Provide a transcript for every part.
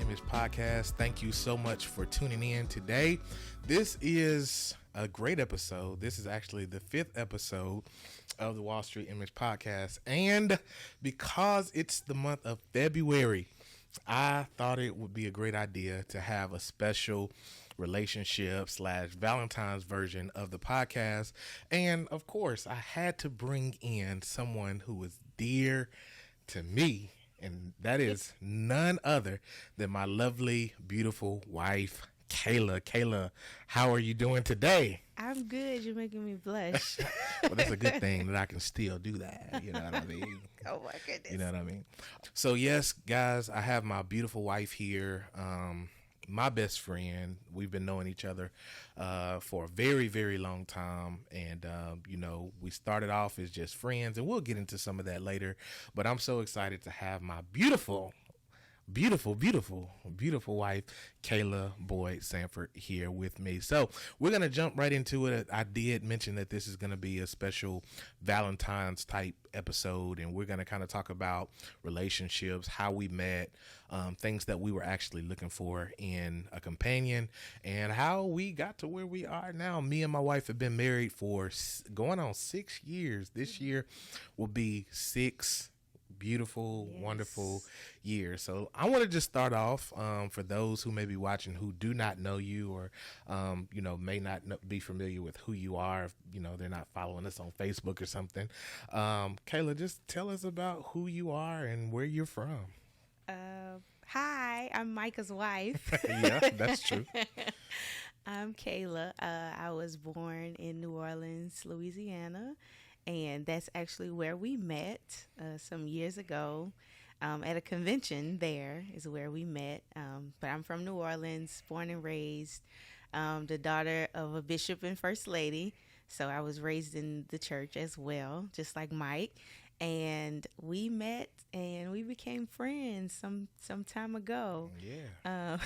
Image podcast. Thank you so much for tuning in today. This is a great episode. This is actually the 5th episode of the Wall Street Image podcast. And because it's the month of February, I thought it would be a great idea to have a special relationship / Valentine's version of the podcast. And of course, I had to bring in someone who was dear to me, and that is none other than my lovely, beautiful wife, Kayla. Kayla, how are you doing today? I'm good. You're making me blush. Well, that's a good thing that I can still do that. You know what I mean? Oh, my goodness. You know what I mean? So, yes, guys, I have my beautiful wife here, my best friend. We've been knowing each other for a very, very long time. And, we started off as just friends, and we'll get into some of that later. But I'm so excited to have my beautiful wife, Kayla Boyd Sanford, here with me. So we're going to jump right into it. I did mention that this is going to be a special Valentine's type episode, and we're going to kind of talk about relationships, how we met, things that we were actually looking for in a companion, and how we got to where we are now. Me and my wife have been married for going on 6 years. This year will be 6 beautiful, wonderful years. So I want to just start off for those who may be watching who do not know you, or may not be familiar with who you are. If, they're not following us on Facebook or something. Kayla, just tell us about who you are and where you're from. Hi, I'm Micah's wife. Yeah, that's true. I'm Kayla. I was born in New Orleans, Louisiana. And that's actually where we met some years ago at a convention. There is where we met. But I'm from New Orleans, born and raised, the daughter of a bishop and first lady. So I was raised in the church as well, just like Mike. And we met and we became friends some time ago. Yeah.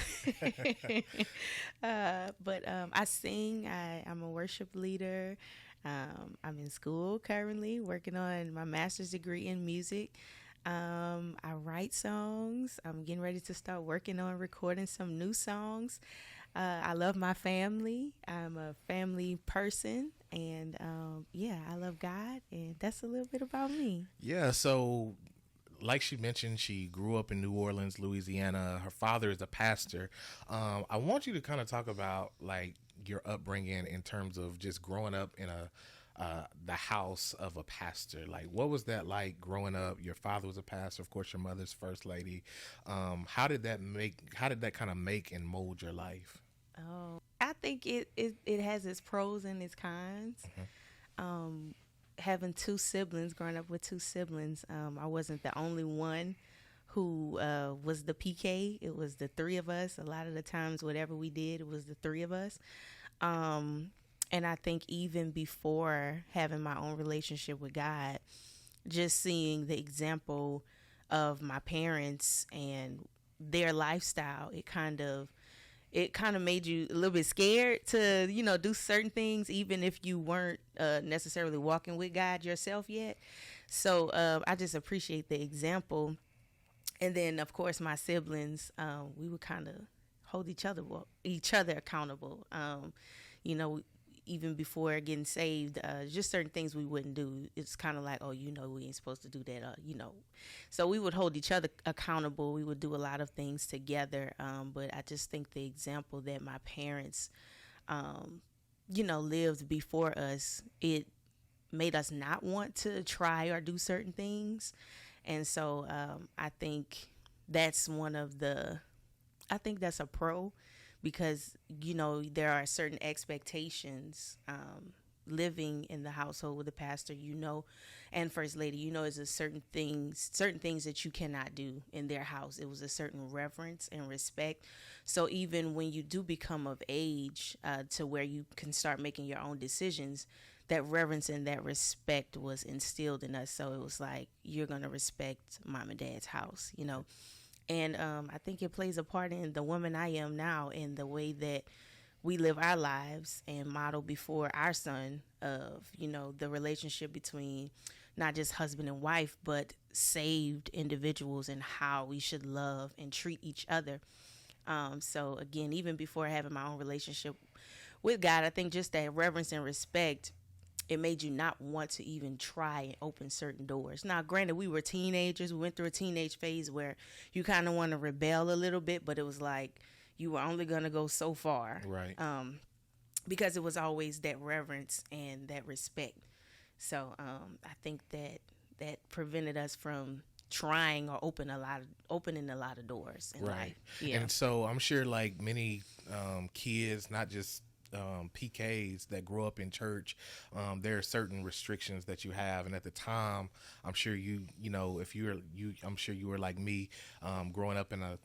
But I sing. I'm a worship leader. I'm in school currently, working on my master's degree in music. I write songs. I'm getting ready to start working on recording some new songs. I love my family. I'm a family person. And I love God. And that's a little bit about me. Yeah, so like she mentioned, she grew up in New Orleans, Louisiana. Her father is a pastor. I want you to kind of talk about your upbringing in terms of just growing up in the house of a pastor. Like, what was that like growing up? Your father was a pastor, of course, your mother's first lady. How did that kind of make and mold your life? Oh, I think it has its pros and its cons. Mm-hmm. Having two siblings, growing up with two siblings, I wasn't the only one who was the PK. It was the three of us. A lot of the times, whatever we did, it was the three of us. And I think even before having my own relationship with God, just seeing the example of my parents and their lifestyle, it kind of made you a little bit scared to, do certain things, even if you weren't necessarily walking with God yourself yet. So I just appreciate the example. And then, of course, my siblings, we would kind of hold each other accountable. Even before getting saved, just certain things we wouldn't do. It's kind of like, we ain't supposed to do that, So we would hold each other accountable. We would do a lot of things together. But I just think the example that my parents, lived before us, it made us not want to try or do certain things. And so I think that's that's a pro. Because, there are certain expectations living in the household with the pastor, and first lady, is a certain things that you cannot do in their house. It was a certain reverence and respect. So even when you do become of age to where you can start making your own decisions, that reverence and that respect was instilled in us. So it was like, you're going to respect mom and dad's house, And I think it plays a part in the woman I am now, in the way that we live our lives and model before our son of, the relationship between not just husband and wife, but saved individuals, and how we should love and treat each other. So again, even before having my own relationship with God, I think just that reverence and respect, it made you not want to even try and open certain doors. Now, granted, we were teenagers. We went through a teenage phase where you kind of want to rebel a little bit, but it was like you were only going to go so far. Right. Because it was always that reverence and that respect. So I think that prevented us from trying or opening a lot of doors in Right. life. Yeah. And so I'm sure like many kids, not just PKs that grow up in church, there are certain restrictions that you have. And at the time, I'm sure I'm sure you were like me, growing up in a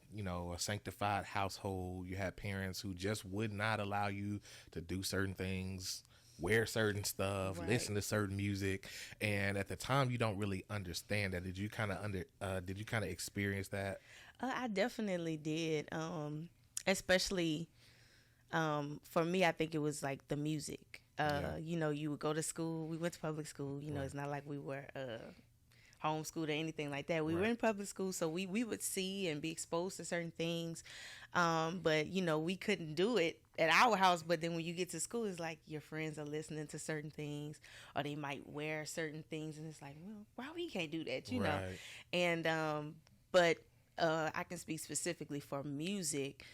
sanctified household. You had parents who just would not allow you to do certain things, wear certain stuff, Right. listen to certain music. And at the time, you don't really understand that. Did you kind of experience that? I definitely did. Especially for me, I think it was like the music. You would go to school. We went to public school. Right. It's not like we were homeschooled or anything like that. We were Right. in public school, so we would see and be exposed to certain things. But we couldn't do it at our house. But then when you get to school, it's like your friends are listening to certain things, or they might wear certain things, and it's like, well, why we can't do that, you know? Right. And but I can speak specifically for music.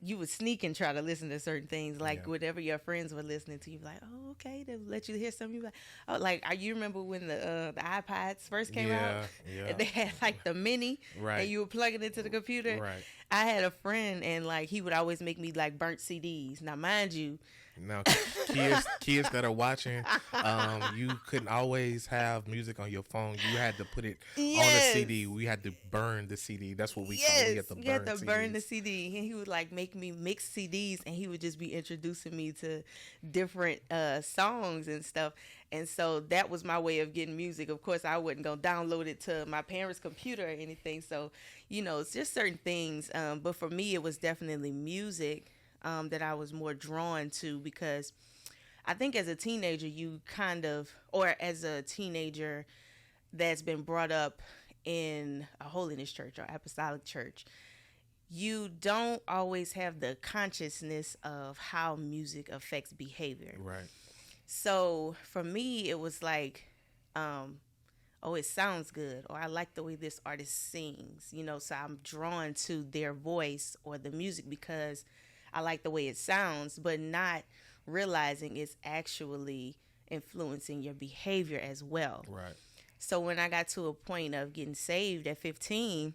You would sneak and try to listen to certain things, like Yeah. whatever your friends were listening to. You be like, oh, okay, they'll let you hear something. You be like, oh, like, you remember when the iPods first came out? Yeah. And they had like the mini, Right. and you would plug it into the computer. Right. I had a friend, and like he would always make me like burnt CDs. Now, mind you, Now, kids that are watching, you couldn't always have music on your phone. You had to put it on a Yes. CD. We had to burn the CD. That's what we call it. We yes, had you had to burn the CDs. CD, and he would like make me mix CDs, and he would just be introducing me to different songs and stuff. And so that was my way of getting music. Of course, I wasn't gonna download it to my parents' computer or anything. So, it's just certain things. But for me, it was definitely music that I was more drawn to, because I think as a teenager, or as a teenager that's been brought up in a holiness church or apostolic church, you don't always have the consciousness of how music affects behavior. Right. So for me, it was like, oh, it sounds good, or I like the way this artist sings, so I'm drawn to their voice or the music because I like the way it sounds, but not realizing it's actually influencing your behavior as well. Right. So when I got to a point of getting saved at 15,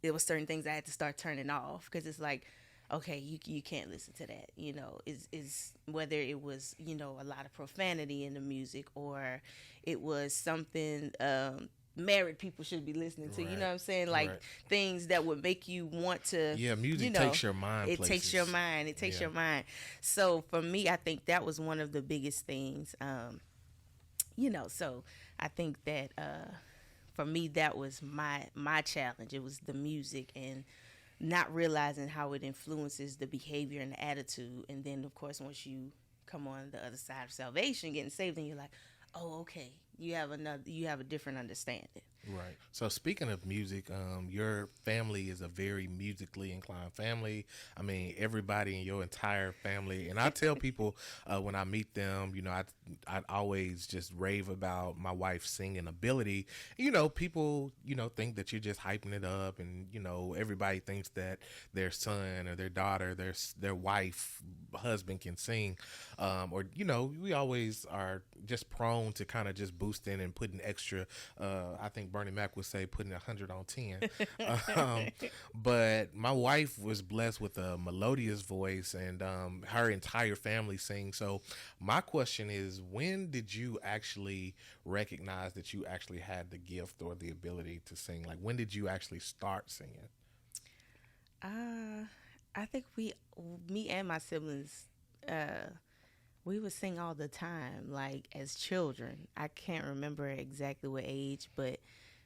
there was certain things I had to start turning off, because it's like, okay, you can't listen to that. Is whether it was a lot of profanity in the music, or it was something married people should be listening to. Right. You know what I'm saying? Like Right. things that would make you want to. Yeah, music takes your mind It places. takes your mind. It takes Yeah. your mind. So for me, I think that was one of the biggest things. So I think that for me, that was my challenge. It was the music, and not realizing how it influences the behavior and the attitude. And then, of course, once you come on the other side of salvation, getting saved, and you're like, oh, okay, you have a different understanding. Right. So speaking of music, your family is a very musically inclined family. I mean, everybody in your entire family, and I tell people when I meet them, I always just rave about my wife's singing ability. People, think that you're just hyping it up, and everybody thinks that their son or their daughter, their wife, husband can sing, or we always are just prone to kind of just boosting and putting extra. I think Bernie Mac would say putting 100 on 10. But my wife was blessed with a melodious voice, and her entire family sings. So my question is, when did you actually recognize that you actually had the gift or the ability to sing? Like, when did you actually start singing? I think me and my siblings, we would sing all the time, like as children. I can't remember exactly what age, but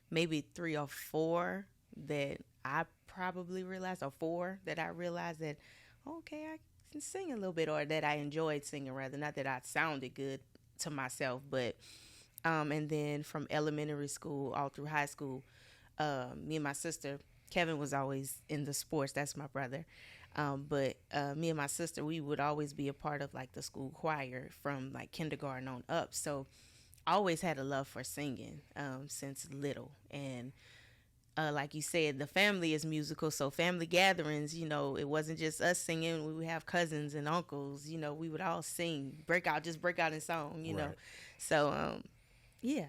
maybe 3 or 4 that I probably realized, or 4 that I realized that, okay, I can sing a little bit, or that I enjoyed singing, rather. Not that I sounded good to myself, but and then from elementary school all through high school, me and my sister Kevin was always in the sports. That's my brother. But me and my sister, we would always be a part of like the school choir from like kindergarten on up. So I always had a love for singing since little. And like you said, the family is musical. So family gatherings, you know, it wasn't just us singing. We would have cousins and uncles. You know, we would all sing, break out in song. You know, so yeah.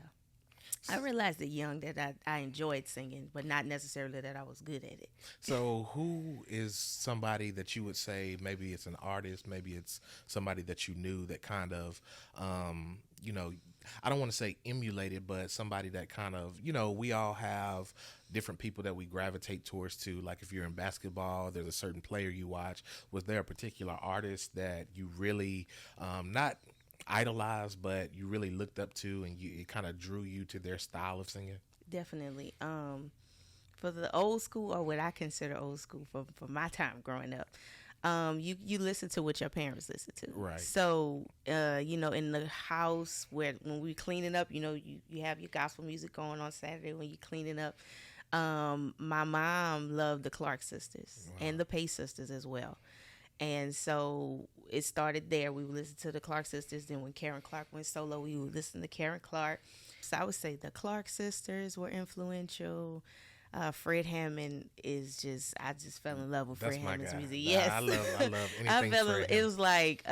I realized at young that I enjoyed singing, but not necessarily that I was good at it. So who is somebody that you would say, maybe it's an artist, maybe it's somebody that you knew that kind of, you know, I don't want to say emulated, but somebody that kind of, you know, we all have different people that we gravitate towards to. Like if you're in basketball, there's a certain player you watch. Was there a particular artist that you really, not idolized, but you really looked up to, and it kind of drew you to their style of singing? Definitely. For the old school, or what I consider old school for my time growing up, you listen to what your parents listen to. Right. So, you know, in the house when we cleaning up, you know, you have your gospel music going on Saturday when you cleaning up. My mom loved the Clark sisters and the Pace sisters as well. And so it started there. We would listen to the Clark sisters. Then when Karen Clark went solo, we would listen to Karen Clark. So I would say the Clark sisters were influential. Fred Hammond is I just fell in love with Fred Hammond's music. Yes. I love anything Fred Hammond. It was like,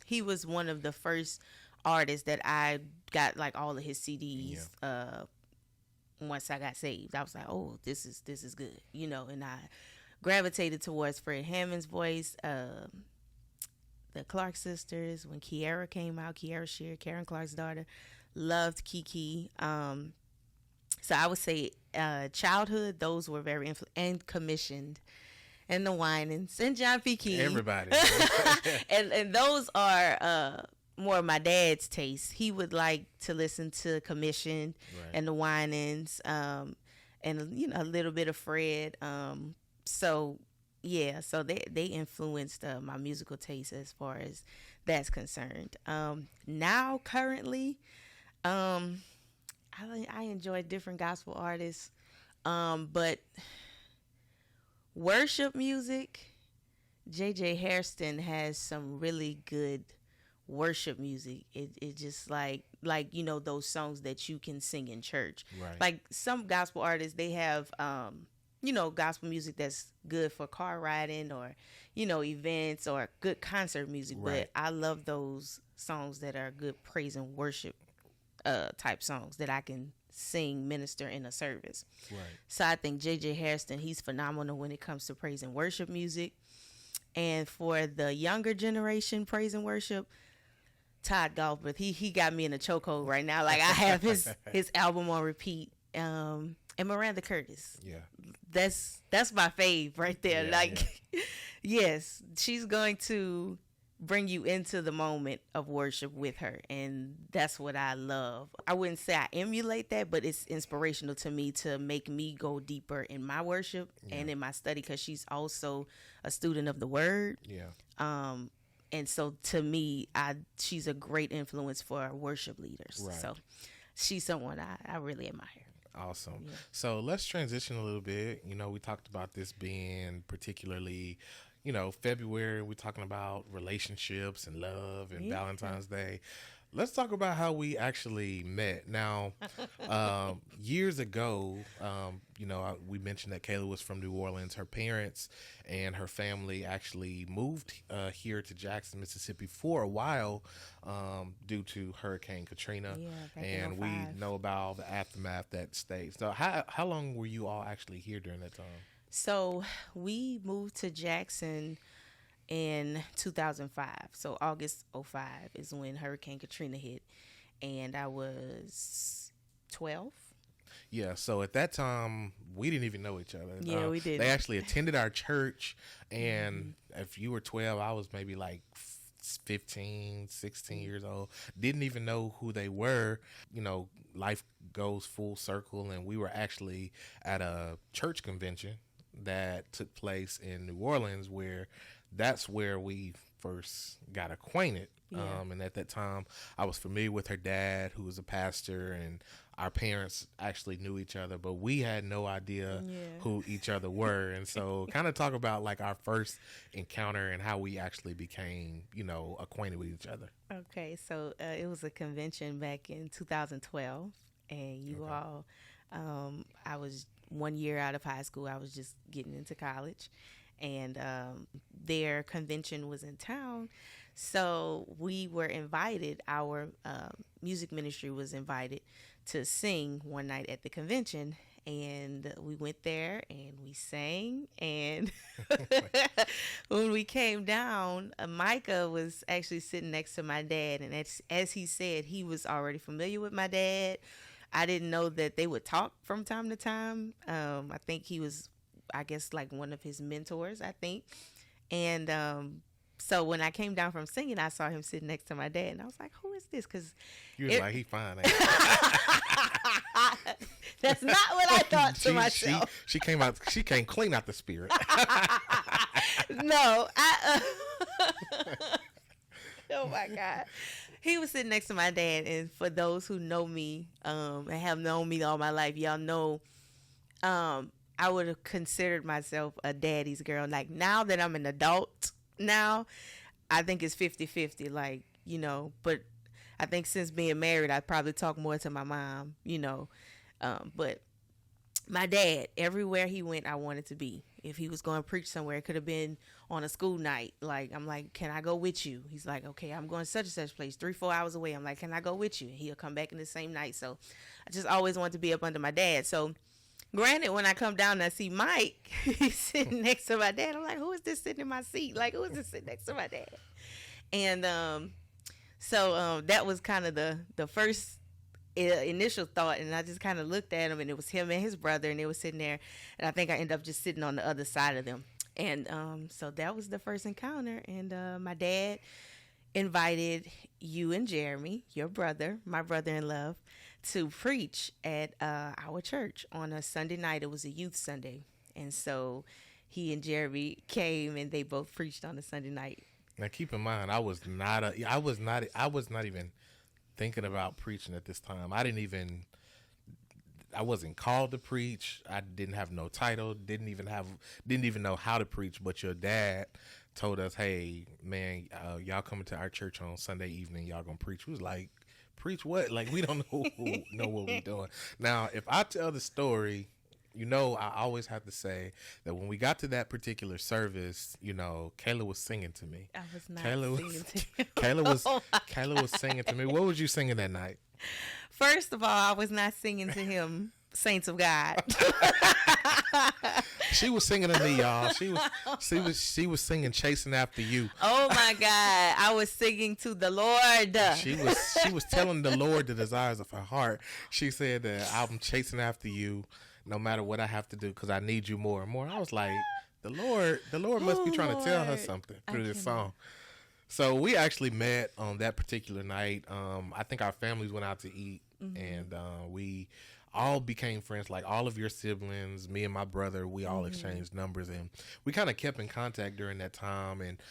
he was one of the first artists that I got like all of his CDs. Once I got saved, I was like, oh, this is good, you know, and I gravitated towards Fred Hammond's voice. The Clark sisters, when Kiara came out, Kiara Shear, Karen Clark's daughter, loved Kiki. So I would say childhood, those were very and Commissioned, and the Winans, and John P. Key. Everybody. and those are more my dad's taste. He would like to listen to Commissioned and the Winans, and you know, a little bit of Fred. So yeah, so they influenced my musical taste as far as that's concerned. Now currently, I enjoy different gospel artists, but worship music, J.J. Hairston has some really good worship music. It just like you know, those songs that you can sing in church. Right. Like some gospel artists, they have you know, gospel music that's good for car riding or, you know, events or good concert music. Right. But I love those songs that are good praise and worship type songs that I can sing, minister in a service. Right. So I think J.J. Hairston, he's phenomenal when it comes to praise and worship music. And for the younger generation, praise and worship, Todd Galbraith, he got me in a chokehold right now. Like I have his album on repeat. And Miranda Curtis. Yeah. That's my fave right there. Yeah, like, yes, she's going to bring you into the moment of worship with her. And that's what I love. I wouldn't say I emulate that, but it's inspirational to me to make me go deeper in my worship and in my study, because she's also a student of the word. Yeah. And so to me, she's a great influence for worship leaders. Right. So she's someone I really admire. Awesome. Yeah. So let's transition a little bit. You know, we talked about this being particularly, you know, February. We're talking about relationships and love and Valentine's Day. Let's talk about how we actually met. Now, years ago, you know, we mentioned that Kayla was from New Orleans. Her parents and her family actually moved here to Jackson, Mississippi for a while due to Hurricane Katrina. Yeah, and we know about the aftermath that stayed. So how long were you all actually here during that time? So we moved to Jackson in 2005. So August 2005 is when Hurricane Katrina hit, and I was 12. Yeah, so at that time, we didn't even know each other. Yeah, we didn't. They actually attended our church, and if you were 12, I was maybe like 15, 16 years old. Didn't even know who they were. You know, life goes full circle, and we were actually at a church convention that took place in New Orleans, where that's where we first got acquainted. Yeah. And at that time, I was familiar with her dad, who was a pastor, and our parents actually knew each other, but we had no idea who each other were. And so kind of talk about like our first encounter and how we actually became, acquainted with each other. Okay, so it was a convention back in 2012, and you all, I was 1 year out of high school. I was just getting into college, and their convention was in town. So we were invited, our music ministry was invited to sing one night at the convention. And we went there and we sang. And when we came down, Micah was actually sitting next to my dad. And as he said, he was already familiar with my dad. I didn't know that they would talk from time to time. I think he was, I guess, like one of his mentors, I think. And so when I came down from singing, I saw him sitting next to my dad, and I was like, "Who is this?" Because you was like, "He fine." Ain't That's not what I thought to myself. She came clean out the spirit. No, oh my God. He was sitting next to my dad, and for those who know me and have known me all my life, y'all know I would have considered myself a daddy's girl. Like, now that I'm an adult now, I think it's 50-50, like, but I think since being married, I probably talk more to my mom, but my dad, everywhere he went, I wanted to be. If he was going to preach somewhere, it could have been on a school night. Like, I'm like, "Can I go with you?" He's like, "Okay, I'm going such and such place, 3-4 hours away." I'm like, "Can I go with you?" And he'll come back in the same night. So I just always wanted to be up under my dad. So granted, when I come down and I see Mike, he's sitting next to my dad. I'm like, "Who is this sitting in my seat? Like, who is this sitting next to my dad?" And so that was kind of the first initial thought, and I just kind of looked at him, and it was him and his brother, and they were sitting there, and I think I ended up just sitting on the other side of them. And so that was the first encounter, and my dad invited you and Jeremy, your brother, my brother-in-law, to preach at our church on a Sunday night. It was a youth Sunday, and so he and Jeremy came, and they both preached on a Sunday night. Now keep in mind, I was not even thinking about preaching at this time. I wasn't called to preach. I didn't have no title. Didn't even know how to preach. But your dad told us, "Hey, man, y'all coming to our church on Sunday evening. Y'all gonna preach." We was like, "Preach what?" Like, we don't know what we doing. Now, if I tell the story, I always have to say that when we got to that particular service, Kayla was singing to me. I was not singing to you. Kayla was singing to me. What was you singing that night? First of all, I was not singing to him, "Saints of God." She was singing to me, y'all. She was singing "Chasing After You." Oh my God, I was singing to the Lord. She was telling the Lord the desires of her heart. She said that I'm chasing after you, no matter what I have to do, because I need you more and more. I was like, the Lord must be trying to tell her something through this song. So we actually met on that particular night. I think our families went out to eat, and we all became friends. Like, all of your siblings, me and my brother, we all exchanged numbers, and we kind of kept in contact during that time. And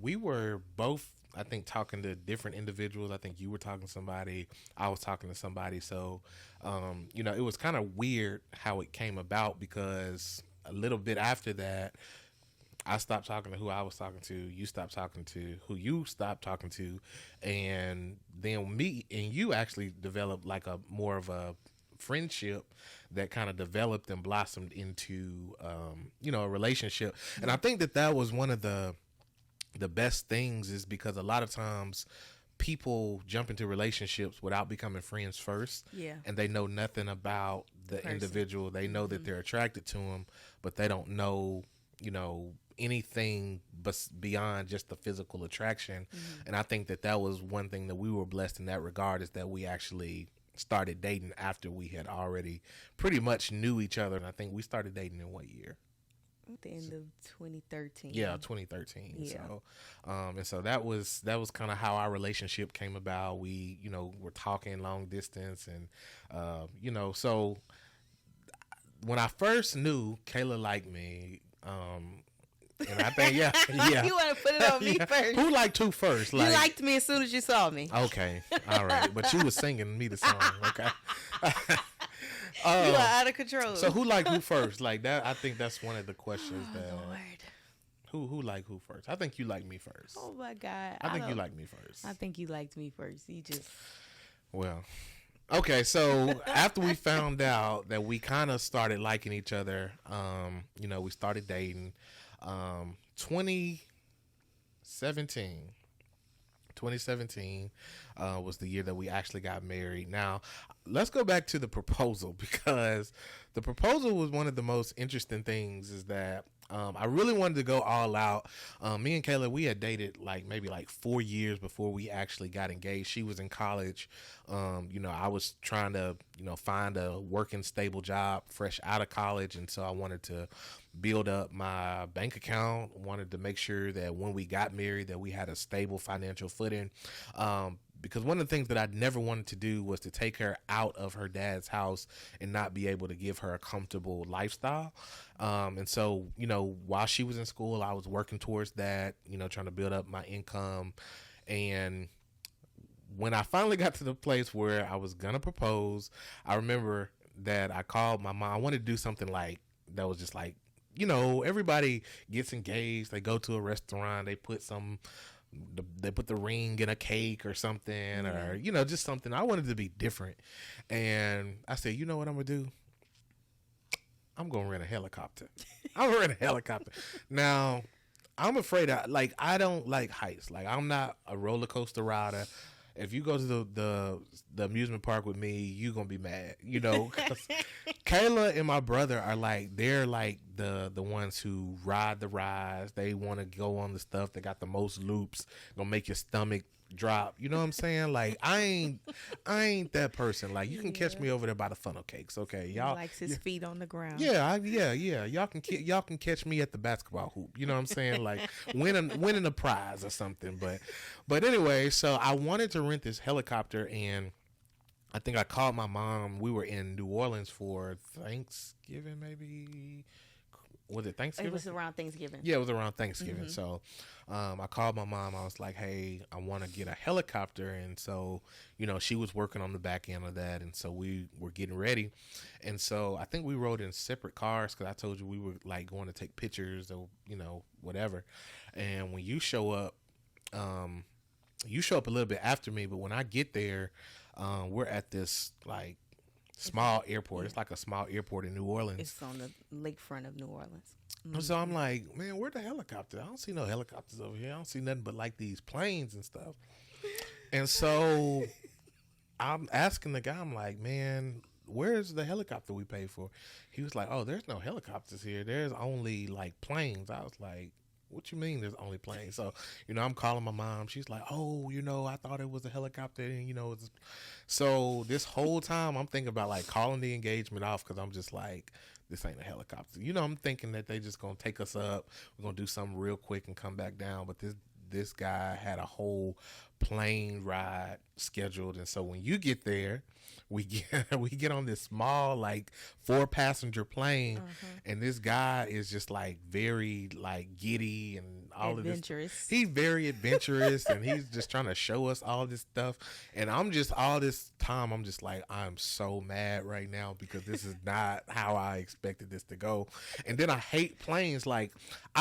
we were both, I think, talking to different individuals. I think you were talking to somebody, I was talking to somebody. So, it was kind of weird how it came about, because a little bit after that, I stopped talking to who I was talking to. You stopped talking to who you stopped talking to. And then me and you actually developed like a more of a friendship that kind of developed and blossomed into, a relationship. And I think that was one of the best things, is because a lot of times people jump into relationships without becoming friends first. Yeah. And they know nothing about the individual. They know that they're attracted to them, but they don't know, anything but beyond just the physical attraction. And I think that was one thing that we were blessed in that regard, is that we actually started dating after we had already pretty much knew each other. And I think we started dating in what year? At the end of 2013. Yeah, 2013. Yeah. So, and so that was kind of how our relationship came about. We, were talking long distance, and, so when I first knew Kayla liked me, And I think, yeah. You want to put it on me first. Who liked who first? You liked me as soon as you saw me. Okay. All right. But you was singing me the song. Okay. You are out of control. So who liked who first? Like that, I think that's one of the questions that. Lord. Who liked who first? I think you liked me first. Oh my God. I think you liked me first. I think you liked me first. You just. Well, okay. So after we found out that we kind of started liking each other, we started dating. 2017 was the year that we actually got married. Now, let's go back to the proposal, because the proposal was one of the most interesting things. Is that I really wanted to go all out. Me and Kayla, we had dated maybe 4 years before we actually got engaged. She was in college. I was trying to, find a working stable job fresh out of college. And so I wanted to build up my bank account, wanted to make sure that when we got married that we had a stable financial footing. Because one of the things that I never wanted to do was to take her out of her dad's house and not be able to give her a comfortable lifestyle. And so, while she was in school, I was working towards that, trying to build up my income. And when I finally got to the place where I was going to propose, I remember that I called my mom. I wanted to do something that was just everybody gets engaged. They go to a restaurant, they put the ring in a cake or something, or just something. I wanted to be different. And I said, you know what I'm gonna do? I'm gonna rent a helicopter. I'm gonna rent a helicopter. Now, I'm afraid I don't like heights. I'm not a roller coaster rider. If you go to the amusement park with me, you gonna be mad, 'cause Kayla and my brother are they're the ones who ride the rides. They want to go on the stuff that got the most loops, gonna make your stomach drop. You know what I'm saying? I ain't that person. You can catch me over there by the funnel cakes. Okay, y'all. He likes his feet on the ground. Yeah. Y'all can catch me at the basketball hoop. You know what I'm saying? Winning a prize or something. But anyway, so I wanted to rent this helicopter, and I think I called my mom. We were in New Orleans for Thanksgiving, maybe. Was it Thanksgiving? It was around Thanksgiving. Yeah, it was around Thanksgiving. Mm-hmm. So I called my mom. I was like, hey, I want to get a helicopter. And so, she was working on the back end of that. And so we were getting ready. And so I think we rode in separate cars, because I told you we were going to take pictures or, whatever. And when you show up a little bit after me. But when I get there, we're at this small airport. It's like a small airport in New Orleans. It's on the lakefront of New Orleans. Mm-hmm. So I'm like, man, where's the helicopter? I don't see no helicopters over here. I don't see nothing but these planes and stuff. And so I'm asking the guy, I'm like, man, where's the helicopter we paid for? He was like, oh, there's no helicopters here. There's only planes. I was like, what you mean there's only planes? So, I'm calling my mom. She's like, oh, I thought it was a helicopter. And, so this whole time I'm thinking about calling the engagement off, because I'm just this ain't a helicopter. I'm thinking that they just going to take us up. We're going to do something real quick and come back down. But this guy had a whole plane ride scheduled. And so when you get there, we get on this small 4-passenger plane, and this guy is just very giddy and all adventurous. Of this. He's very adventurous, and he's just trying to show us all this stuff. And I'm just all this time I'm just I'm so mad right now, because this is not how I expected this to go. And then I hate planes. I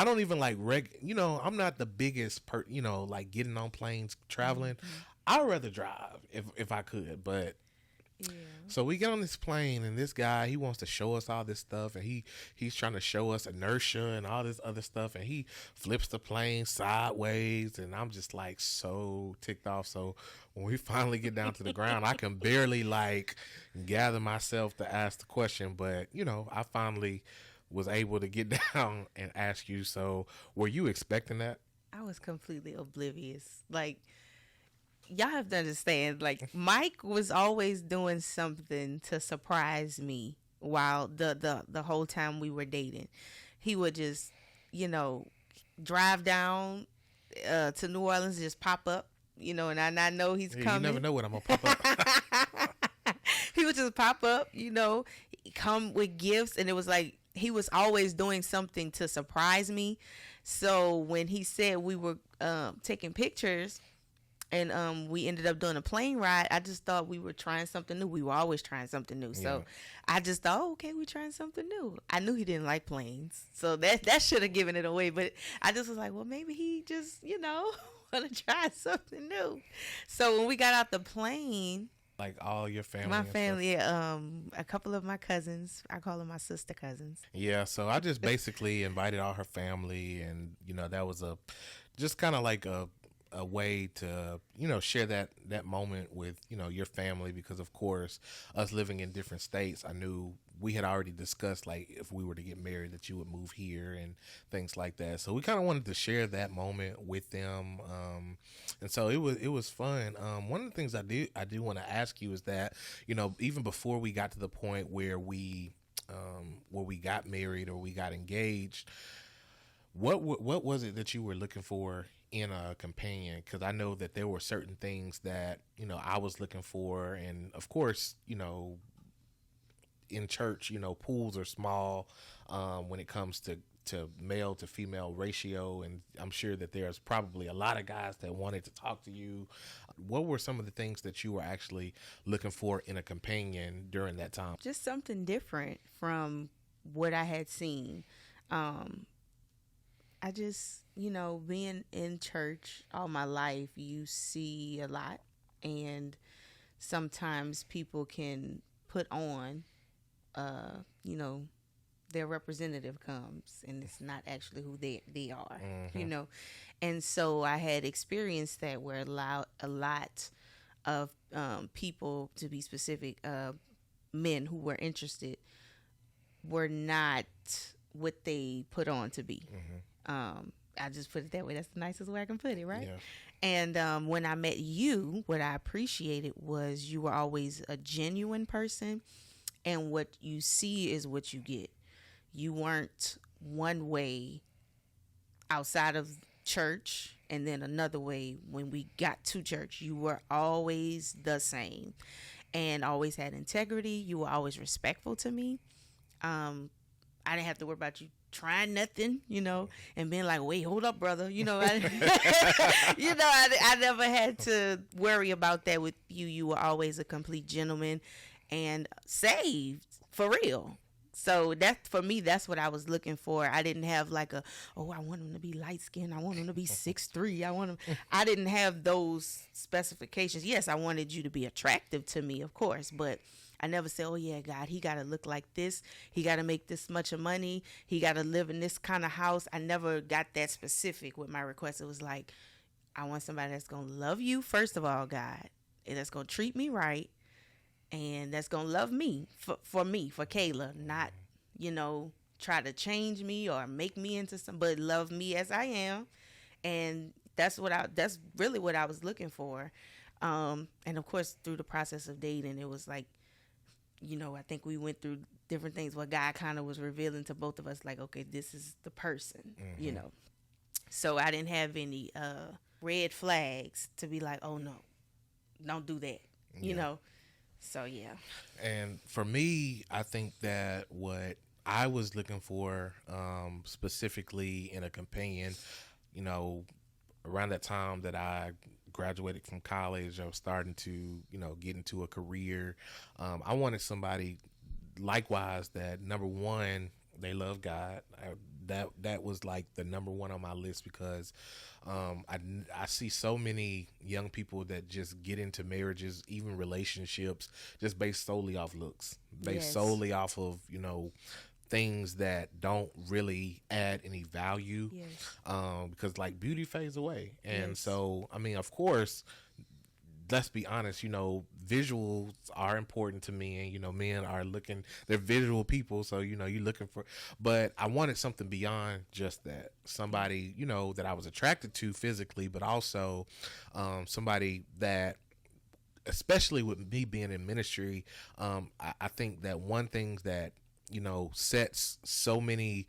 don't even I'm not the biggest getting on planes traveling. Mm-hmm. I'd rather drive if I could, but. Yeah. So we get on this plane, and this guy, he wants to show us all this stuff, and he's trying to show us inertia and all this other stuff, and he flips the plane sideways, and I'm just so ticked off. So when we finally get down to the ground, I can barely gather myself to ask the question, but I finally was able to get down and ask you. So were you expecting that? I was completely oblivious. Y'all have to understand, Mike was always doing something to surprise me while the whole time we were dating. He would just, drive down to New Orleans, just pop up, and I know he's coming. You never know when I'm going to pop up. He would just pop up, come with gifts, and it was he was always doing something to surprise me. So when he said we were taking pictures, and we ended up doing a plane ride, I just thought we were trying something new. We were always trying something new. So I just thought, oh, okay, we're trying something new. I knew he didn't like planes, so that should have given it away. But I just was like, well, maybe he just, want to try something new. So when we got out the plane, Like all your family. my family, a couple of my cousins, I call them my sister cousins. Yeah, so I just basically invited all her family, and that was just kind of like a way to share that moment with your family, because of course us living in different states, I knew we had already discussed like if we were to get married that you would move here and things like that. So we kind of wanted to share that moment with them, and so it was fun. One of the things I do want to ask you is that even before we got to the point where we got married or we got engaged, what was it that you were looking for in a companion? Because I know that there were certain things that I was looking for, and of course in church pools are small when it comes to male to female ratio, and I'm sure that there's probably a lot of guys that wanted to talk to you. What were some of the things that you were actually looking for in a companion during that time? Just something different from what I had seen. I just, being in church all my life, you see a lot, and sometimes people can put on, their representative comes, and it's not actually who they are, And so I had experienced that, where a lot of people, to be specific, men who were interested, were not what they put on to be. I just put it that way. That's the nicest way I can put it, right? Yeah. And when I met you, what I appreciated was you were always a genuine person, and what you see is what you get. You weren't one way outside of church and then another way when we got to church. You were always the same and always had integrity. You were always respectful to me. I didn't have to worry about you trying nothing, and being like, wait, hold up, brother. I never had to worry about that with you. You were always a complete gentleman and saved for real. So for me, that's what I was looking for. I didn't have like I want him to be light skinned. I want him to be 6'3". I didn't have those specifications. Yes, I wanted you to be attractive to me, of course, but I never said, oh yeah, God, he got to look like this. He got to make this much of money. He got to live in this kind of house. I never got that specific with my request. It was like, I want somebody that's going to love you, first of all, God, and that's going to treat me right, and that's going to love me, for me, for Kayla, not, try to change me or make me into but love me as I am. And that's really what I was looking for. And of course, through the process of dating, it was like, I think we went through different things where God kind of was revealing to both of us, like, okay, this is the person, So I didn't have any red flags to be like, oh no, don't do that, So yeah. And for me, I think that what I was looking for specifically in a companion, around that time that I graduated from college, I was starting to, get into a career. I wanted somebody likewise that, number one, they love God. That was like the number one on my list, because I see so many young people that just get into marriages, even relationships, just based solely off looks, based solely off of, things that don't really add any value, because like beauty fades away. And so, I mean, of course, let's be honest, visuals are important to me, and, men are they're visual people. So, you're looking for, but I wanted something beyond just that. Somebody, that I was attracted to physically, but also somebody that, especially with me being in ministry, I think that one thing that, sets so many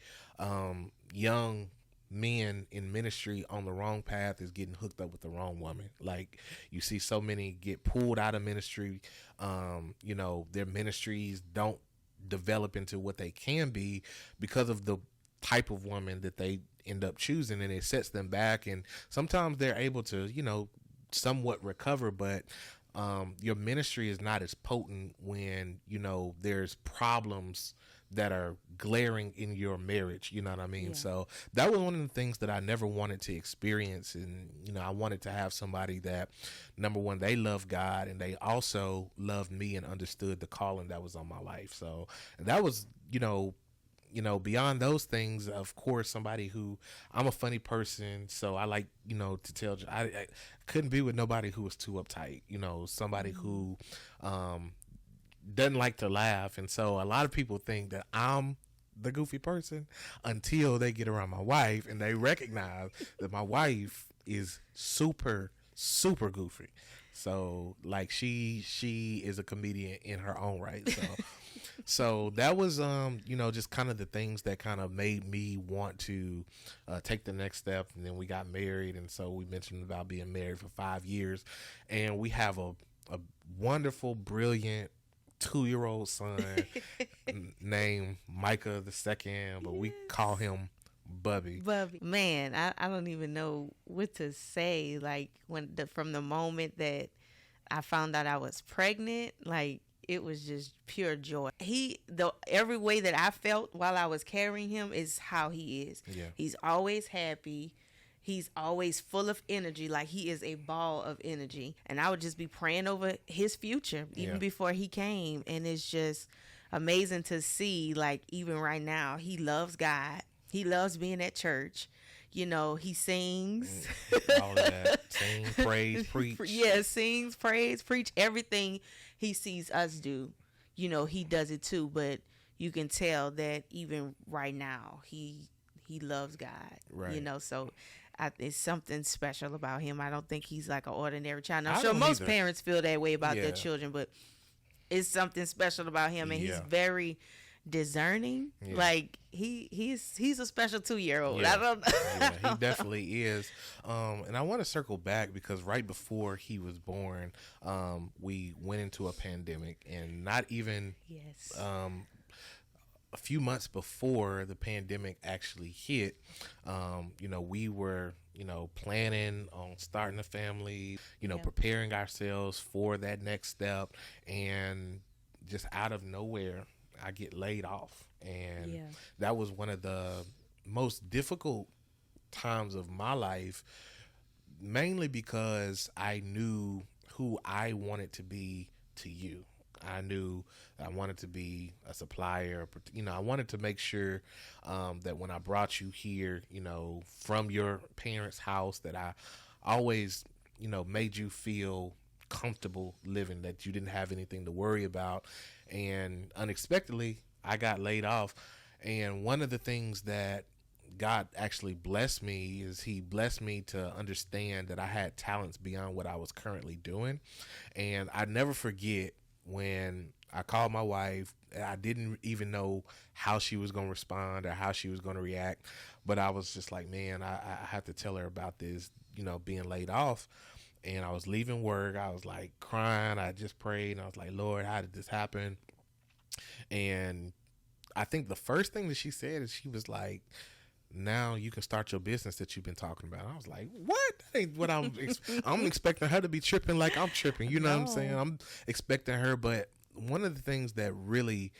young men in ministry on the wrong path is getting hooked up with the wrong woman. Like, you see so many get pulled out of ministry. Their ministries don't develop into what they can be because of the type of woman that they end up choosing, and it sets them back. And sometimes they're able to, somewhat recover, but your ministry is not as potent when, there's problems that are glaring in your marriage. You know what I mean? Yeah. So that was one of the things that I never wanted to experience. And, I wanted to have somebody that, number one, they love God, and they also loved me and understood the calling that was on my life. So that was, beyond those things, of course, somebody who, I'm a funny person, so I like, to tell, I couldn't be with nobody who was too uptight, somebody who doesn't like to laugh. And so a lot of people think that I'm the goofy person until they get around my wife and they recognize that my wife is super, super goofy. So like she is a comedian in her own right. So that was, just kind of the things that kind of made me want to take the next step. And then we got married. And so we mentioned about being married for 5 years. And we have a wonderful, brilliant 2-year-old son named Micah the second, but we call him Bubby. Man, I don't even know what to say. Like from the moment that I found out I was pregnant, like it was just pure joy. Every way that I felt while I was carrying him is how he is. Yeah. He's always happy. He's always full of energy. Like he is a ball of energy. And I would just be praying over his future even before he came. And it's just amazing to see, like, even right now, he loves God. He loves being at church. He sings. All of that. Sing, praise, preach. Yeah, sings, praise, preach. Everything he sees us do, he does it too. But you can tell that even right now, he loves God. Right. So it's something special about him. I don't think he's like an ordinary child. I'm sure most parents feel that way about their children, but it's something special about him, and he's very discerning. Yeah. Like he's a special 2-year-old. Yeah. I don't know. Yeah, he definitely is. And I want to circle back because right before he was born, we went into a pandemic, and not even a few months before the pandemic actually hit, we were, planning on starting a family, preparing ourselves for that next step. And just out of nowhere, I get laid off. And that was one of the most difficult times of my life, mainly because I knew who I wanted to be to you. I knew I wanted to be a supplier. I wanted to make sure that when I brought you here, from your parents' house, that I always, made you feel comfortable living, that you didn't have anything to worry about. And unexpectedly, I got laid off. And one of the things that God actually blessed me is he blessed me to understand that I had talents beyond what I was currently doing. And I never forget when I called my wife. I didn't even know how she was going to respond or how she was going to react, but I was just like, man, I have to tell her about this, being laid off. And I was leaving work. I was like crying. I just prayed, and I was like, Lord, how did this happen? And I think the first thing that she said is she was like, now you can start your business that you've been talking about. I was like, what? That ain't what I'm expecting her to be tripping like I'm tripping. You know what I'm saying? I'm expecting her. But one of the things that really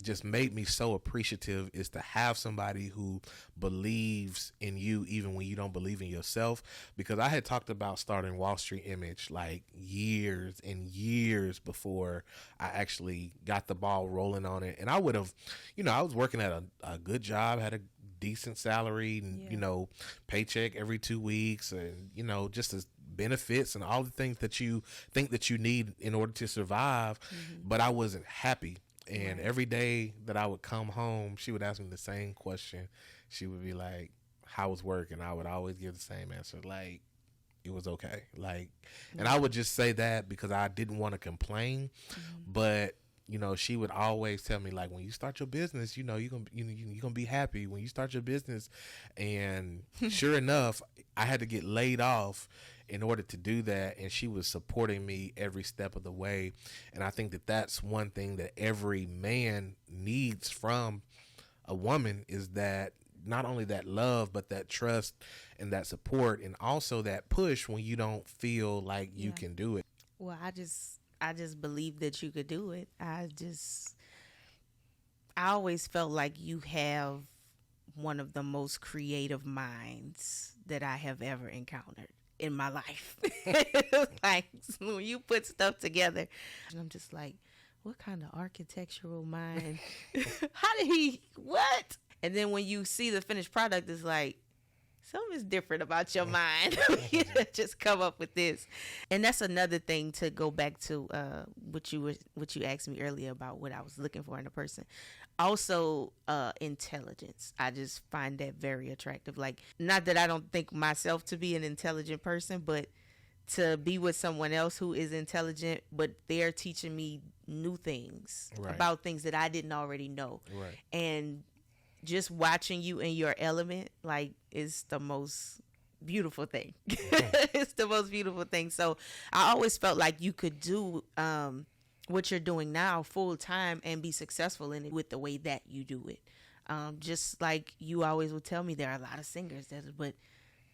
just made me so appreciative is to have somebody who believes in you even when you don't believe in yourself. Because I had talked about starting Wall Street Image like years and years before I actually got the ball rolling on it. And I would have, I was working at a good job, had a decent salary, and paycheck every 2 weeks, and just as benefits and all the things that you think that you need in order to survive. But I wasn't happy. And every day that I would come home, she would ask me the same question. She would be like, how was work? And I would always give the same answer, like, it was okay. Like, and I would just say that because I didn't want to complain. But she would always tell me, like, when you start your business, you're gonna be happy when you start your business. And sure enough, I had to get laid off. in order to do that, and she was supporting me every step of the way. And I think that that's one thing that every man needs from a woman, is that not only that love, but that trust and that support, and also that push when you don't feel like you can do it. Well, I just believe that you could do it. I always felt like you have one of the most creative minds that I have ever encountered in my life. Like, when you put stuff together, and I'm just like, what kind of architectural mind? How did he, what? And then when you see the finished product, it's like, something's different about your mind. You just come up with this. And that's another thing, to go back to what you asked me earlier about what I was looking for in a person. Also, intelligence. I just find that very attractive. Like, not that I don't think myself to be an intelligent person, but to be with someone else who is intelligent, but they're teaching me new things about things that I didn't already know. Right. And just watching you in your element, like, is the most beautiful thing. It's the most beautiful thing. So I always felt like you could do what you're doing now full time and be successful in it with the way that you do it. Just like you always would tell me, there are a lot of singers but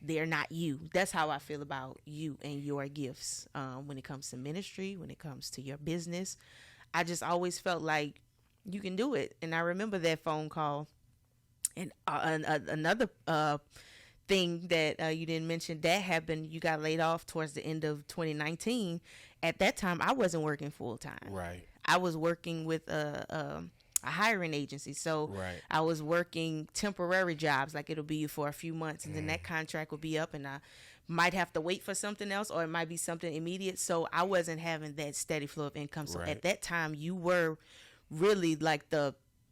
they're not you. That's how I feel about you and your gifts. When it comes to ministry, when it comes to your business, I just always felt like you can do it. And I remember that phone call. And another thing that you didn't mention that happened, you got laid off towards the end of 2019. At that time, I wasn't working full time. Right. I was working with a hiring agency. So I was working temporary jobs, like it'll be for a few months, and then that contract will be up, and I might have to wait for something else, or it might be something immediate. So I wasn't having that steady flow of income. So at that time, you were really like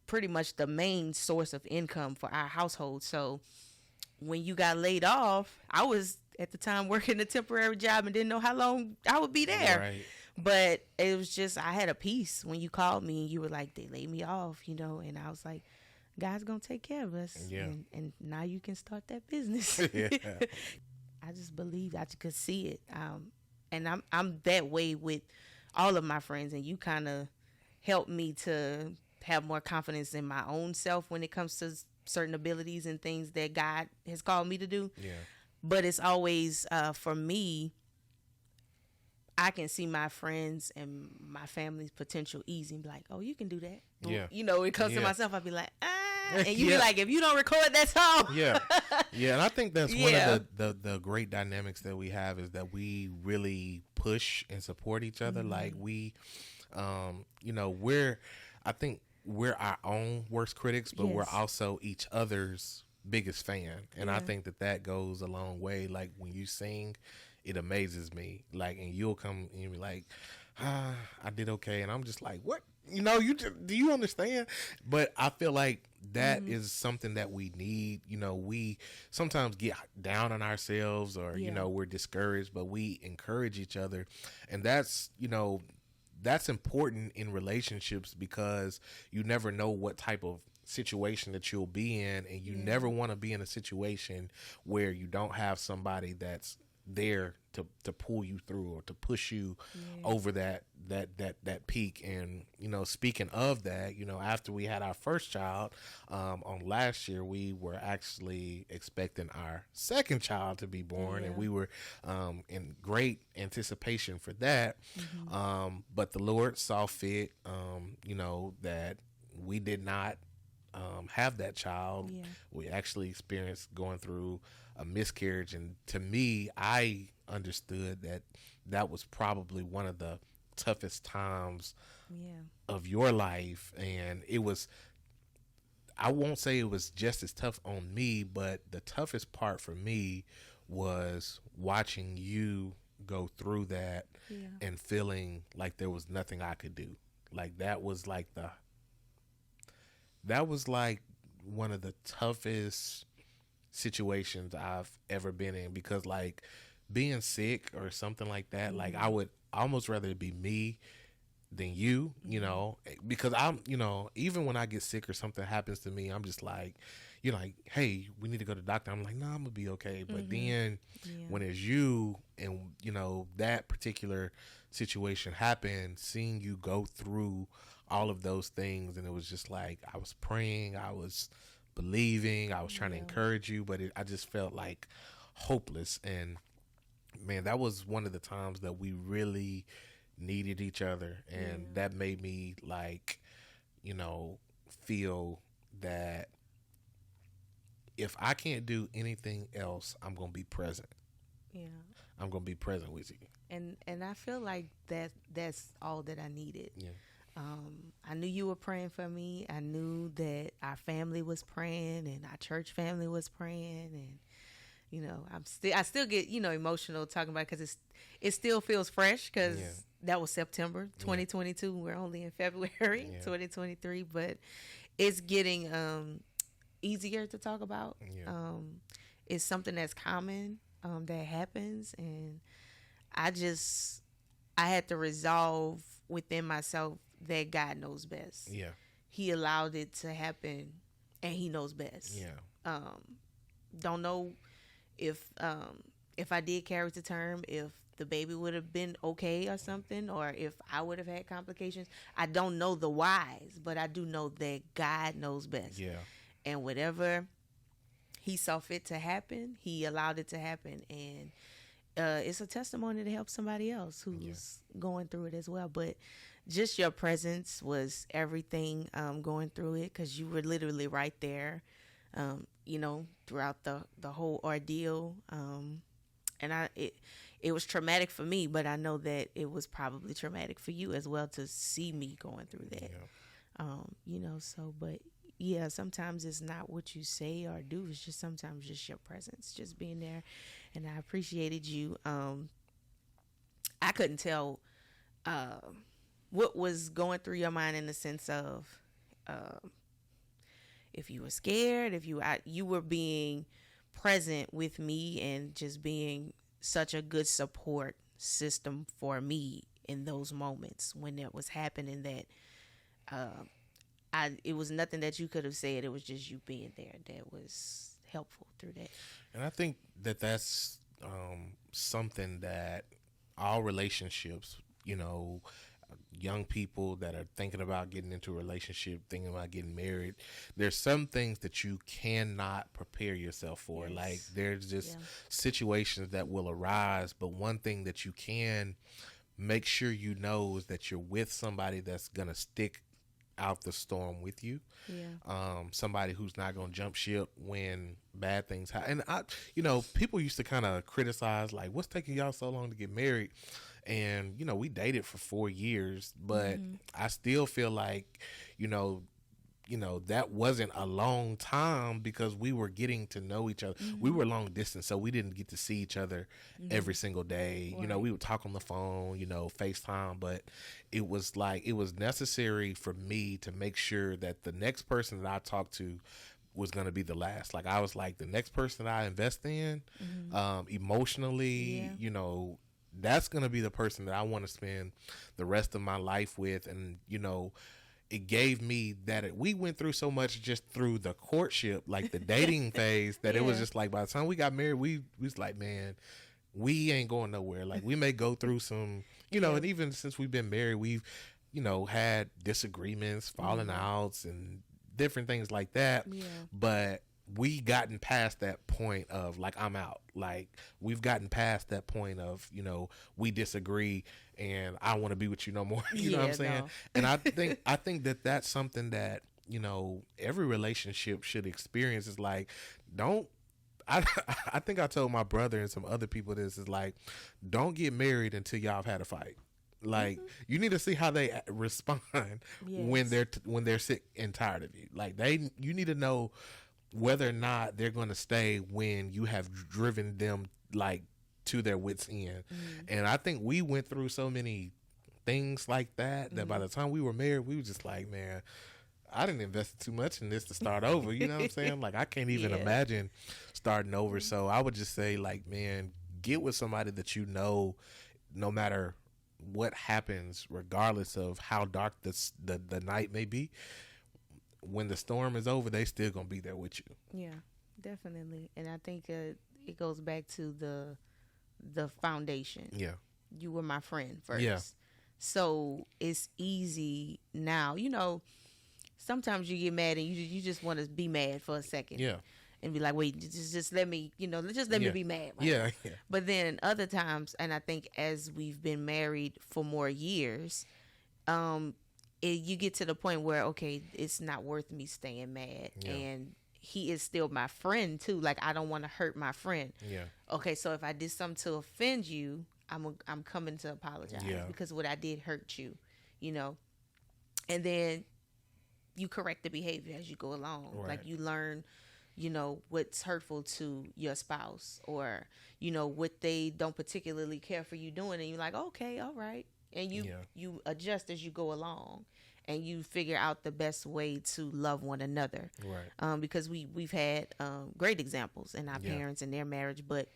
pretty much the main source of income for our household. So when you got laid off, I was at the time working a temporary job and didn't know how long I would be there. Right. But it was just, I had a peace when you called me and you were like, they laid me off, and I was like, God's gonna take care of us. Yeah. And now you can start that business. Yeah. I just believed I could see it. And I'm that way with all of my friends, and you kind of helped me to have more confidence in my own self when it comes to certain abilities and things that God has called me to do. Yeah. But it's always, for me, I can see my friends and my family's potential easy and be like, oh, you can do that. Yeah. When it comes to myself, I'd be like, and you be like, if you don't record that song. Yeah. Yeah. And I think that's one of the great dynamics that we have, is that we really push and support each other. Mm-hmm. Like we, I think we're our own worst critics, but we're also each other's biggest fan. And I think that goes a long way. Like when you sing, it amazes me. Like, and you'll come and you'll be like, I did okay. And I'm just like, what? Do you understand? But I feel like that is something that we need. We sometimes get down on ourselves, or, we're discouraged, but we encourage each other. And that's important in relationships, because you never know what type of situation that you'll be in, and you never want to be in a situation where you don't have somebody that's there to pull you through or to push you over that peak. And speaking of that, after we had our first child on last year, we were actually expecting our second child to be born, and we were in great anticipation for that. But the Lord saw fit that we did not have that child. We actually experienced going through a miscarriage, and to me, I understood that was probably one of the toughest times of your life. And I won't say it was just as tough on me, but the toughest part for me was watching you go through that and feeling like there was nothing I could do. Like that was like one of the toughest situations I've ever been in, because like being sick or something like that, like I would almost rather it be me than you, because I'm, even when I get sick or something happens to me, I'm just like, you're like, hey, we need to go to the doctor. I'm like, no, I'm gonna be okay. But then Yeah. when it's you and that particular situation happened, seeing you go through all of those things, and it was just like I was praying, I was believing, I was trying to encourage you, but I just felt like hopeless. And man, that was one of the times that we really needed each other, and that made me like, feel that if I can't do anything else, I'm gonna be present. Yeah. I'm gonna be present with you. And I feel like that's all that I needed. Yeah. I knew you were praying for me. I knew that our family was praying and our church family was praying, and I still get emotional talking about it because it still feels fresh because that was September 2022. We're only in February 2023, but it's getting easier to talk about. It's something that's common that happens, and I had to resolve within myself that God knows best. Yeah. He allowed it to happen, and He knows best. Yeah. Don't know if I did carry to term, if the baby would have been okay or something, or if I would have had complications. I don't know the whys, but I do know that God knows best. Yeah. And whatever He saw fit to happen, He allowed it to happen, and it's a testimony to help somebody else who's going through it as well. But just your presence was everything going through it, because you were literally right there, throughout the whole ordeal. And it was traumatic for me, but I know that it was probably traumatic for you as well to see me going through that. But yeah, sometimes it's not what you say or do. It's just sometimes just your presence, just being there. And I appreciated you. I couldn't tell what was going through your mind, in the sense of if you were scared, if you were being present with me and just being such a good support system for me in those moments when it was happening, that it was nothing that you could have said. It was just you being there that was helpful through that. And I think that that's something that all relationships, young people that are thinking about getting into a relationship, thinking about getting married, there's some things that you cannot prepare yourself for. Yes. Like there's just situations that will arise, but one thing that you can make sure is that you're with somebody that's gonna stick out the storm with you. Somebody who's not gonna jump ship when bad things happen. And people used to kind of criticize, like, what's taking y'all so long to get married? And we dated for 4 years, but I still feel like that wasn't a long time, because we were getting to know each other. We were long distance, so we didn't get to see each other every single day. Right. We would talk on the phone, FaceTime, but it was necessary for me to make sure that the next person that I talked to was going to be the last. Like, I was like, the next person that I invest in, emotionally, that's going to be the person that I want to spend the rest of my life with. And, it gave me that we went through so much just through the courtship, like the dating phase, that it was just like, by the time we got married, we was like, man, we ain't going nowhere. Like, we may go through some, and even since we've been married, we've, had disagreements, falling outs, and different things like that. But we gotten past that point of, like, I'm out. Like, we've gotten past that point of, we disagree and I want to be with you no more. You know what I'm saying? No. And I think that that's something that, every relationship should experience. Is like, I think I told my brother and some other people this, is like, don't get married until y'all have had a fight. Like, you need to see how they respond when they're sick and tired of you. Like, you need to know whether or not they're going to stay when you have driven them, like, to their wits' end. And I think we went through so many things like that by the time we were married, we were just like, man, I didn't invest too much in this to start over. You know what I'm saying? Like, I can't even imagine starting over. So I would just say, like, man, get with somebody that no matter what happens, regardless of how dark the night may be, when the storm is over, they still gonna be there with you. Yeah, definitely. And I think it goes back to the foundation. Yeah. You were my friend first. Yeah. So it's easy now. Sometimes you get mad and you just want to be mad for a second. Yeah. And be like, wait, just let me, just let me be mad. Right? Yeah. Yeah. But then other times, and I think as we've been married for more years, you get to the point where, okay, it's not worth me staying mad. Yeah. And he is still my friend too. Like, I don't want to hurt my friend. Yeah. Okay, so if I did something to offend you, I'm coming to apologize because what I did hurt you, and then you correct the behavior as you go along. Right. Like, you learn, what's hurtful to your spouse, or, what they don't particularly care for you doing. And you're like, okay, all right. And you adjust as you go along, and you figure out the best way to love one another. Right. Because we've had great examples in our parents and their marriage, but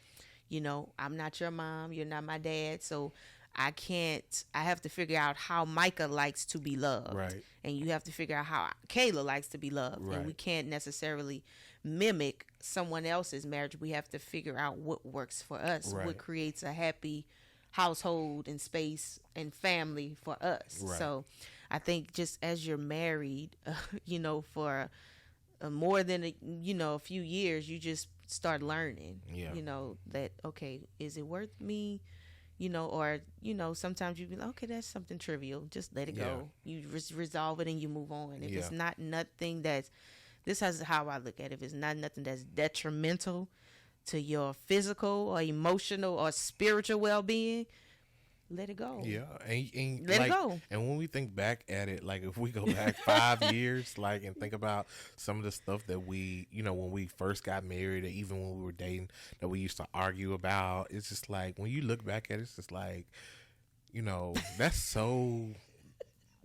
I'm not your mom, you're not my dad, so I have to figure out how Micah likes to be loved. Right. And you have to figure out how Kayla likes to be loved. Right. And we can't necessarily mimic someone else's marriage. We have to figure out what works for us, what creates a happy household and space and family for us. Right. So I think just as you're married, for more than a few years, you just start learning. That, okay, is it worth me? Or sometimes you be like, okay, that's something trivial, just let it go. You resolve it and you move on. If it's not nothing this is how I look at it. If it's not nothing that's detrimental to your physical or emotional or spiritual well-being, let it go. Yeah, and let it go. And when we think back at it, like if we go back 5 years, like, and think about some of the stuff that we, when we first got married, or even when we were dating, that we used to argue about, it's just like, when you look back at it, it's just like, that's so,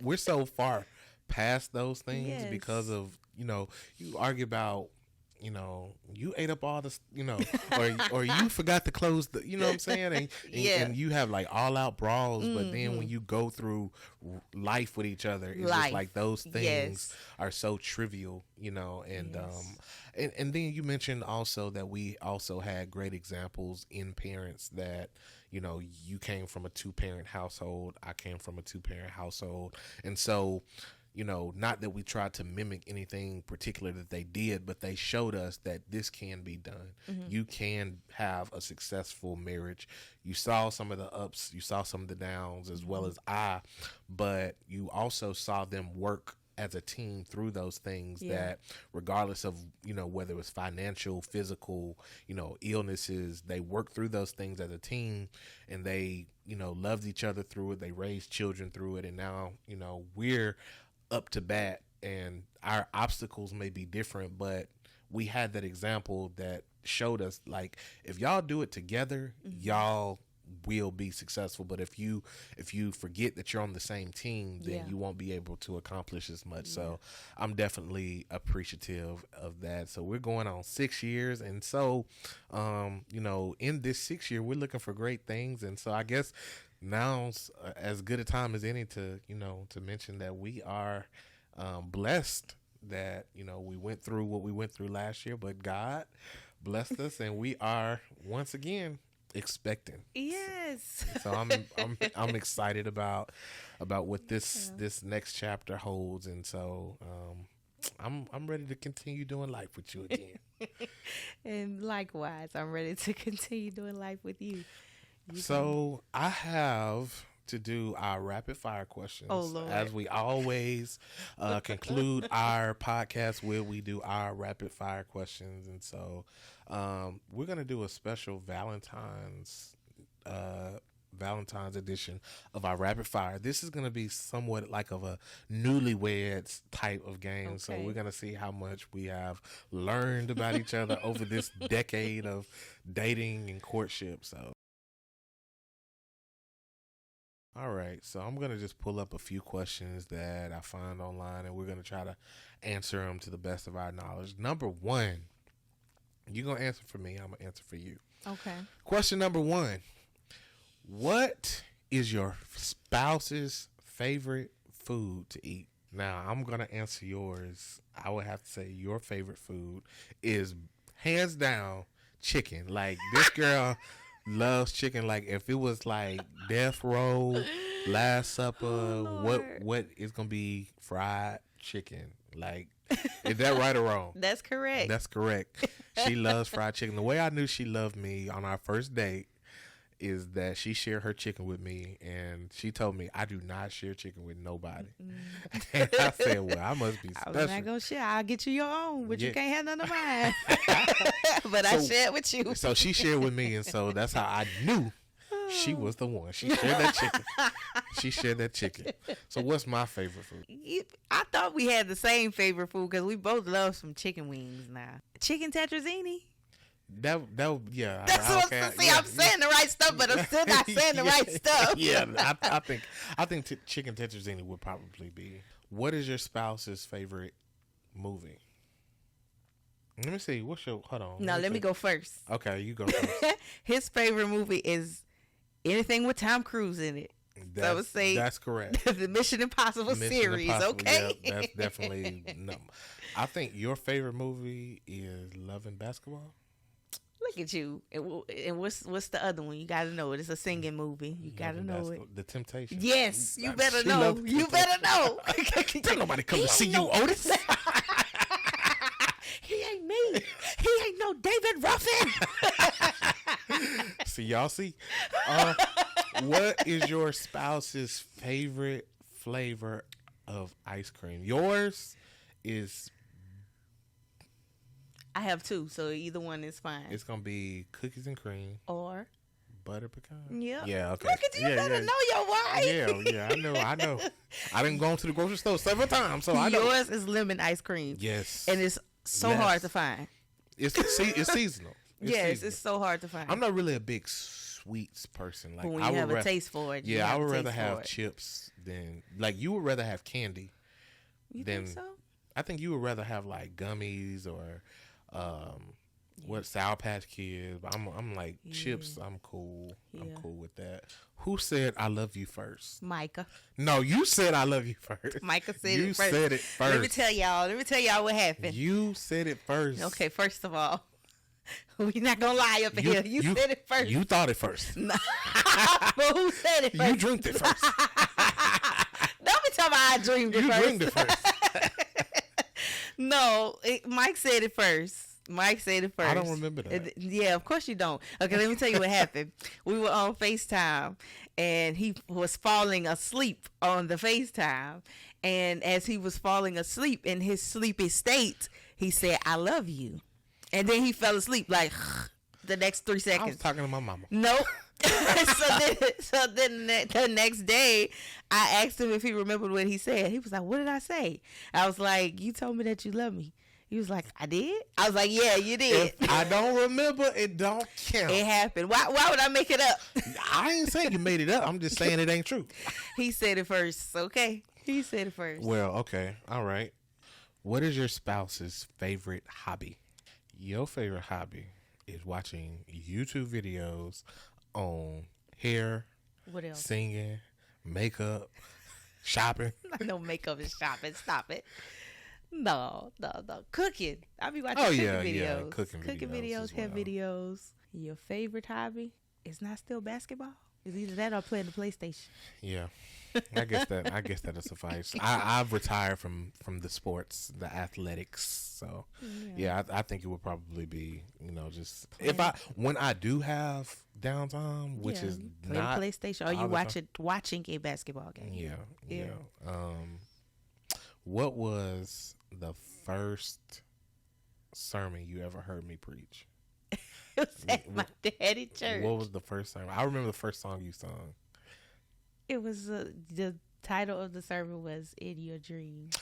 we're so far past those things because of, you argue about, you ate up all this, or you forgot to close the, you know what I'm saying? And you have like all out brawls, but then when you go through life with each other, it's just like those things are so trivial, and then you mentioned also that we also had great examples in parents that, you came from a 2-parent household, I came from a 2-parent household, and so, not that we tried to mimic anything particular that they did, but they showed us that this can be done. Mm-hmm. You can have a successful marriage. You saw some of the ups, you saw some of the downs as well as I, but you also saw them work as a team through those things that regardless of, whether it was financial, physical, illnesses, they worked through those things as a team, and they, loved each other through it. They raised children through it. And now, we're up to bat, and our obstacles may be different, but we had that example that showed us, like, if y'all do it together, y'all will be successful. But if you forget that you're on the same team, then you won't be able to accomplish as much. So I'm definitely appreciative of that. So we're going on 6 years, and so in this 6 year, we're looking for great things. And so I guess now's as good a time as any to mention that we are blessed that we went through what we went through last year, but God blessed us, and we are once again expecting. Yes. So I'm excited about what this next chapter holds, and so I'm ready to continue doing life with you again. And likewise, I'm ready to continue doing life with you. So I have to do our rapid fire questions. Oh, Lord. As we always conclude our podcast where we do our rapid fire questions. And so we're going to do a special Valentine's edition of our rapid fire. This is going to be somewhat like of a newlyweds type of game. Okay. So we're going to see how much we have learned about each other over this decade of dating and courtship. So all right, so I'm going to just pull up a few questions that I find online, and we're going to try to answer them to the best of our knowledge. Number 1, you're going to answer for me. I'm going to answer for you. Okay. Question number 1, what is your spouse's favorite food to eat? Now, I'm going to answer yours. I would have to say your favorite food is hands down chicken. Like, this girl loves chicken. Like, if it was like Death Row, Last Supper, what is going to be fried chicken? Like, is that right or wrong? That's correct. That's correct. She loves fried chicken. The way I knew she loved me on our first date is that she shared her chicken with me, and she told me I do not share chicken with nobody. And I said, well, I must be special. I'm not going to share. I'll get you your own, but you can't have none of mine. But I shared with you. So she shared with me, and so that's how I knew she was the one. She shared that chicken. She shared that chicken. So what's my favorite food? I thought we had the same favorite food because we both love some chicken wings now. Chicken tetrazzini. That yeah. That's what I'm saying the right stuff, but I'm still not saying the right stuff. Yeah, I think chicken tetrazzini would probably be. What is your spouse's favorite movie? Let me see. Hold on. No, let me go first. Okay, you go first. His favorite movie is anything with Tom Cruise in it. So I would say that's correct. The Mission Impossible series. Okay, yeah, that's definitely no. I think your favorite movie is Love and Basketball. Look at you. And what's the other one? You got to know it. It's a singing movie. You got to know it. The Temptation. Yes, you better know. You better know. Don't nobody come to see you, Otis. He ain't me. He ain't no David Ruffin. See, y'all see? What is your spouse's favorite flavor of ice cream? Yours is... I have two, so either one is fine. It's going to be cookies and cream. Or? Butter pecan? Yeah. Yeah, okay. Look at you, better know your wife. Yeah, I know. I didn't go to the grocery store several times, so I know. Yours is lemon ice cream. Yes. And it's so hard to find. It's seasonal. It's so hard to find. I'm not really a big sweets person. Like, when you have a taste for it. Yeah, I would rather have chips than, like, you would rather have candy. You think so? I think you would rather have like gummies or Sour Patch Kids. I'm like chips. I'm cool. Yeah. I'm cool with that. Who said I love you first? Micah. No, you said I love you first. Micah said you it first. You said it first. Let me tell y'all what happened. You said it first. Okay, first of all, we're not gonna lie up here. You said it first. You thought it first. No. But who said it first? You dreamed it first. Don't be talking about I dreamed it first. You dreamed it first. No, Mike said it first. I don't remember that. Yeah, of course you don't. Okay, let me tell you what happened. We were on FaceTime, and he was falling asleep on the FaceTime. And as he was falling asleep in his sleepy state, he said, I love you. And then he fell asleep like the next 3 seconds. I was talking to my mama. Nope. so then the next day, I asked him if he remembered what he said. He was like, what did I say? I was like, you told me that you love me. He was like, I did? I was like, yeah, you did. If I don't remember, it don't count. It happened. Why would I make it up? I ain't saying you made it up. I'm just saying it ain't true. He said it first. Okay. He said it first. Well, okay. All right. What is your spouse's favorite hobby? Your favorite hobby is watching YouTube videos on hair, what else? Singing, makeup, shopping. No makeup and shopping. Stop it. No. Cooking. I'll be watching cooking videos. Yeah, cooking videos, hair videos. Your favorite hobby is not still basketball? It's either that or playing the PlayStation. Yeah. I guess that'll suffice. I've retired from the sports, the athletics. So yeah, I think it would probably be, just when I do have downtime, which is play not PlayStation, or you watching a basketball game. Yeah. What was the first sermon you ever heard me preach? It was at my daddy church. What was the first sermon? I remember the first song you sung. It was the title of the sermon was "In Your Dreams."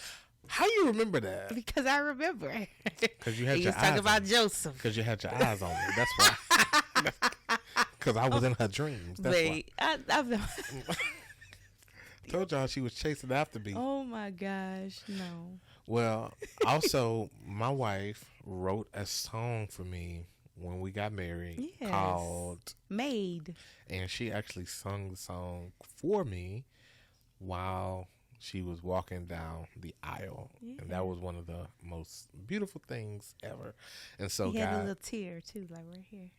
How you remember that? Because I remember. Because you had your eyes. Talking about Joseph. Because you had your eyes on me. That's why. Because I was in her dreams. That's why. I told y'all she was chasing after me. Oh my gosh, no. Well, also my wife wrote a song for me when we got married called Made. And she actually sung the song for me while she was walking down the aisle, and that was one of the most beautiful things ever. And so, he had a little tear too, like right here.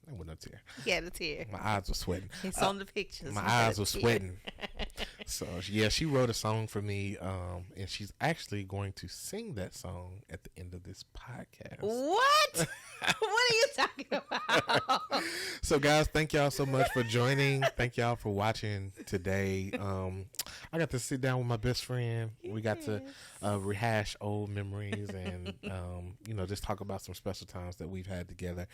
That wasn't a tear. He had a tear. My eyes were sweating. It's on the pictures. My eyes were sweating. So yeah, she wrote a song for me, and she's actually going to sing that song at the end of this podcast. What? What are you talking about? So guys, thank y'all so much for joining. Thank y'all for watching today. I got to sit down with my best friend. We got to rehash old memories and just talk about some special times that we've had together.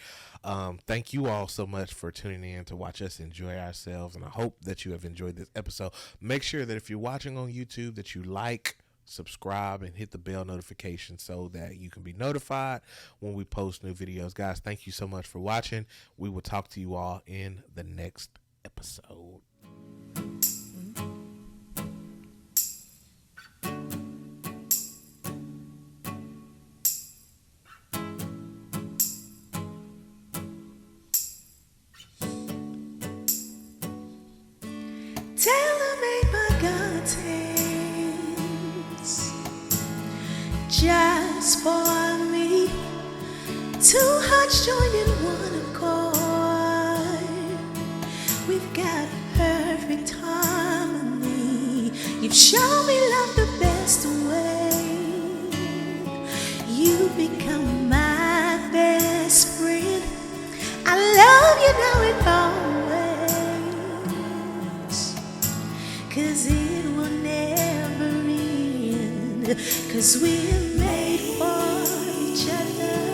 Thank you all so much for tuning in to watch us enjoy ourselves, and I hope that you have enjoyed this episode. Make sure that if you're watching on YouTube that you like, subscribe, and hit the bell notification so that you can be notified when we post new videos. Guys, thank you so much for watching. We will talk to you all in the next episode. Tailor-made by God's hands, just for me. Two hearts joined in one accord. We've got perfect harmony. You've shown me love the best way. You become my best friend. I love you now and always, 'cause it will never end, 'cause we're made for each other.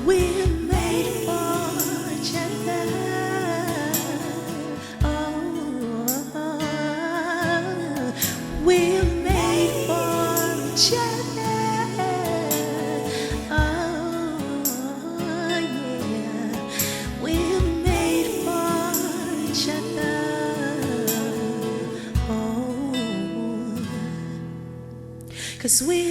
We're made for each other. We're made for each other. We're made for each other. 'Cause we